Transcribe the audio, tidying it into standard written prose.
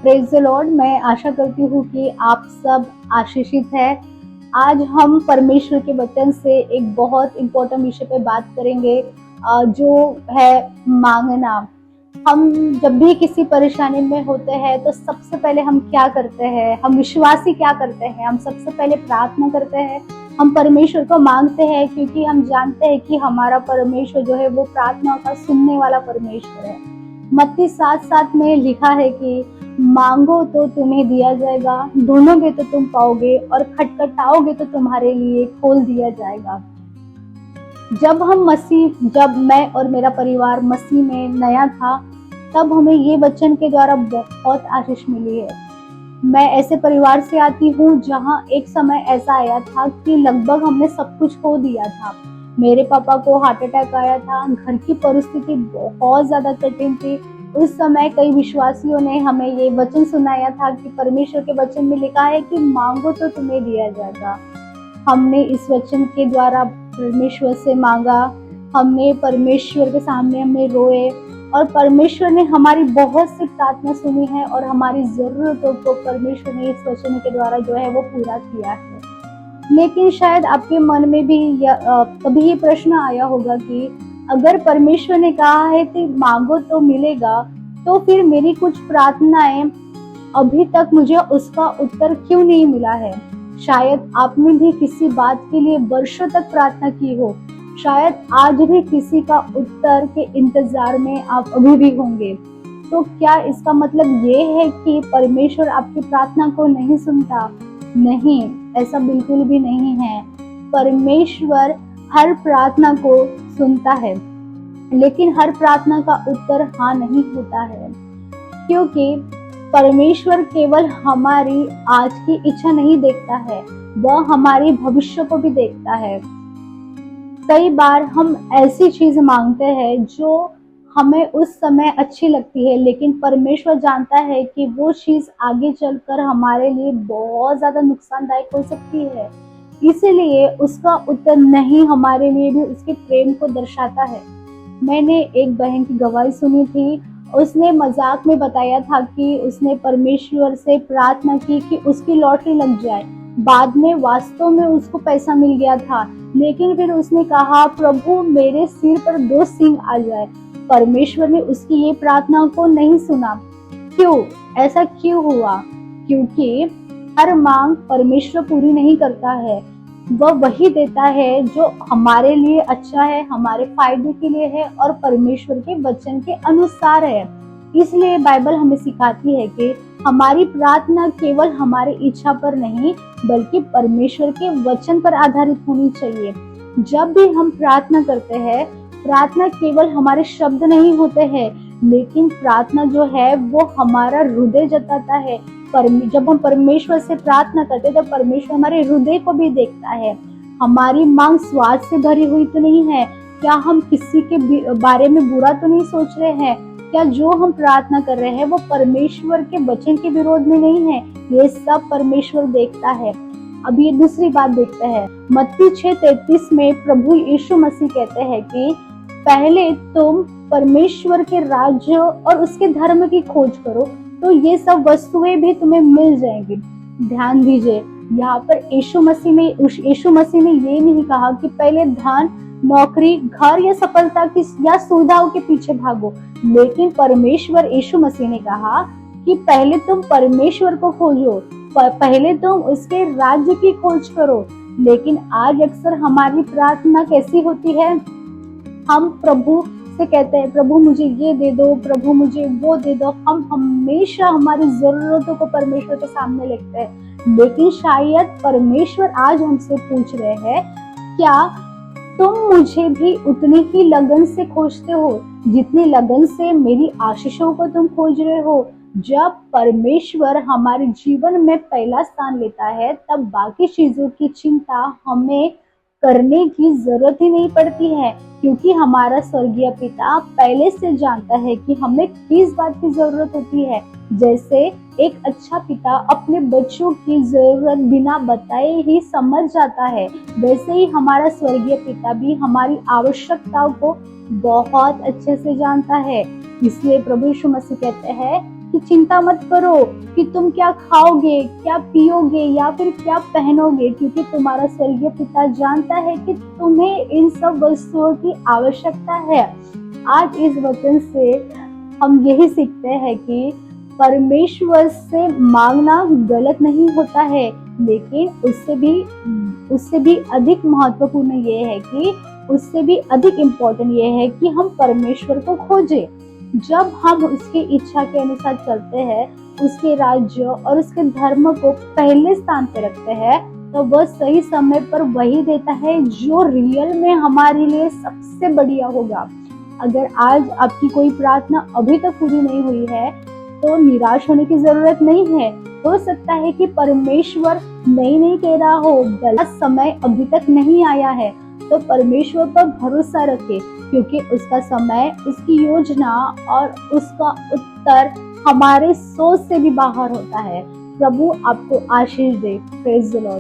Praise the Lord. मैं आशा करती हूँ कि आप सब आशीषित हैं। आज हम परमेश्वर के वचन से एक बहुत इम्पोर्टेंट विषय पे बात करेंगे, जो है माँगना। हम जब भी किसी परेशानी में होते हैं तो सबसे पहले हम क्या करते हैं? हम विश्वासी क्या करते हैं? हम सबसे पहले प्रार्थना करते हैं। हम परमेश्वर को माँगते हैं क्योंकि हम जानते हैं कि हमारा परमेश्वर जो है वो प्रार्थना का सुनने वाला परमेश्वर है। मत्ती 7:7 में लिखा है कि मांगो तो तुम्हें दिया जाएगा, ढूंढोगे तो तुम पाओगे और खटखटाओगे तो तुम्हारे लिए खोल दिया जाएगा। जब मैं और मेरा परिवार मसीह में नया था, तब हमें ये वचन के द्वारा बहुत आशीष मिली है। मैं ऐसे परिवार से आती हूँ जहाँ एक समय ऐसा आया था कि लगभग हमने सब कुछ खो दिया था। मेरे पापा को हार्ट अटैक आया था, घर की परिस्थिति बहुत ज्यादा कठिन थी। उस समय कई विश्वासियों ने हमें ये वचन सुनाया था कि परमेश्वर के वचन में लिखा है कि मांगो तो तुम्हें दिया जाएगा। हमने इस वचन के द्वारा परमेश्वर से मांगा, हमने परमेश्वर के सामने हमने रोए और परमेश्वर ने हमारी बहुत सी प्रार्थना सुनी है और हमारी जरूरतों को परमेश्वर ने इस वचन के द्वारा जो है वो पूरा किया है। लेकिन शायद आपके मन में भी कभी ये प्रश्न आया होगा कि अगर परमेश्वर ने कहा है कि मांगो तो मिलेगा, तो फिर मेरी कुछ प्रार्थनाएं अभी तक मुझे उसका उत्तर क्यों नहीं मिला है? शायद आपने भी किसी बात के लिए वर्षों तक प्रार्थना की हो, शायद आज भी किसी का उत्तर के इंतजार में आप अभी भी होंगे। तो क्या इसका मतलब ये है कि परमेश्वर आपकी प्रार्थना को नहीं सुनता? नहीं, ऐसा बिल्कुल भी नहीं है। परमेश्वर हर प्रार्थना को सुनता है, लेकिन हर प्रार्थना का उत्तर हाँ नहीं होता है, क्योंकि परमेश्वर केवल हमारी आज की इच्छा नहीं देखता है, वह हमारी भविष्य को भी देखता है। कई बार हम ऐसी चीज मांगते हैं जो हमें उस समय अच्छी लगती है, लेकिन परमेश्वर जानता है कि वो चीज आगे चलकर हमारे लिए बहुत ज्यादा नुकसानदायक हो सकती है। इसीलिए उसका उत्तर नहीं हमारे लिए भी उसके प्रेम को दर्शाता है। मैंने एक बहन की गवाही सुनी थी। उसने मजाक में बताया था कि उसने परमेश्वर से प्रार्थना की कि उसकी लॉटरी लग जाए। बाद में वास्तव में उसको पैसा मिल गया था, लेकिन फिर उसने कहा, प्रभु मेरे सिर पर 2 सींग आ जाए। परमेश्वर ने उसकी ये प्रार्थना को नहीं सुना। क्यों? ऐसा क्यों हुआ? क्योंकि हर मांग परमेश्वर पूरी नहीं करता है। वह वही देता है जो हमारे लिए अच्छा है, हमारे फायदे के लिए है और परमेश्वर के वचन के अनुसार है। इसलिए बाइबल हमें सिखाती है कि हमारी प्रार्थना केवल हमारी इच्छा पर नहीं, बल्कि परमेश्वर के वचन पर आधारित होनी चाहिए। जब भी हम प्रार्थना करते हैं, प्रार्थना केवल हमारे शब्द नहीं होते हैं, लेकिन प्रार्थना जो है वो हमारा हृदय जताता है। जब हम परमेश्वर से प्रार्थना करते हैं, तो परमेश्वर हमारे हृदय को भी देखता है। हमारी मांग स्वार्थ से भरी हुई तो नहीं है। क्या हम किसी के बारे में बुरा तो नहीं सोच रहे हैं? क्या जो हम प्रार्थना कर रहे हैं वो परमेश्वर के वचन के विरोध में नहीं है? ये सब परमेश्वर देखता है। अब ये दूसरी बात देखते हैं। मत्ती 6:33 में प्रभु यीशु मसीह कहते हैं कि पहले तुम परमेश्वर के राज्य और उसके धर्म की खोज करो, तो ये सब वस्तुएं भी तुम्हें मिल जाएंगी। ध्यान दीजिए, यहाँ पर यीशु मसीह ने ये नहीं कहा कि पहले धन, नौकरी, घर या सफलता की या सुविधाओं के पीछे भागो, लेकिन परमेश्वर यीशु मसीह ने कहा कि पहले तुम परमेश्वर को खोजो, पहले तुम उसके राज्य की खोज करो। लेकिन आज अक्सर हमारी प्रार्थना कैसी होती है? हम प्रभु से कहते हैं, प्रभु मुझे ये दे दो, प्रभु मुझे वो दे दो। हम हमेशा हमारी जरूरतों को परमेश्वर के सामने लेते हैं, लेकिन शायद परमेश्वर आज हमसे पूछ रहे हैं, क्या तुम मुझे भी उतनी ही लगन से खोजते हो जितनी लगन से मेरी आशीषों को तुम खोज रहे हो? जब परमेश्वर हमारे जीवन में पहला स्थान लेता है, तब बाकी चीजों की चिंता हमें करने की जरूरत ही नहीं पड़ती है, क्योंकि हमारा स्वर्गीय पिता पहले से जानता है कि हमें किस बात की जरूरत होती है। जैसे एक अच्छा पिता अपने बच्चों की जरूरत बिना बताए ही समझ जाता है, वैसे ही हमारा स्वर्गीय पिता भी हमारी आवश्यकताओं को बहुत अच्छे से जानता है। इसलिए प्रभु यीशु मसीह कहते हैं कि चिंता मत करो कि तुम क्या खाओगे, क्या पियोगे या फिर क्या पहनोगे, क्योंकि तुम्हारा स्वर्गीय पिता जानता है कि तुम्हें इन सब वस्तुओं की आवश्यकता है। आज इस वचन से हम यही सीखते हैं कि परमेश्वर से मांगना गलत नहीं होता है, लेकिन उससे भी अधिक महत्वपूर्ण ये है कि उससे भी अधिक इम्पोर्टेंट ये है कि हम परमेश्वर को खोजें। जब हम उसकी इच्छा के अनुसार चलते हैं, उसके राज्य और उसके धर्म को पहले स्थान पे रखते हैं, तो वह सही समय पर वही देता है जो रियल में हमारे लिए सबसे बढ़िया होगा। अगर आज आपकी कोई प्रार्थना अभी तक पूरी नहीं हुई है, तो निराश होने की जरूरत नहीं है। हो सकता है कि परमेश्वर नहीं कह रहा हो, गलत समय अभी तक नहीं आया है, तो परमेश्वर पर भरोसा रखे, क्योंकि उसका समय, उसकी योजना और उसका उत्तर हमारे सोच से भी बाहर होता है। प्रभु आपको आशीष दे। Praise the Lord.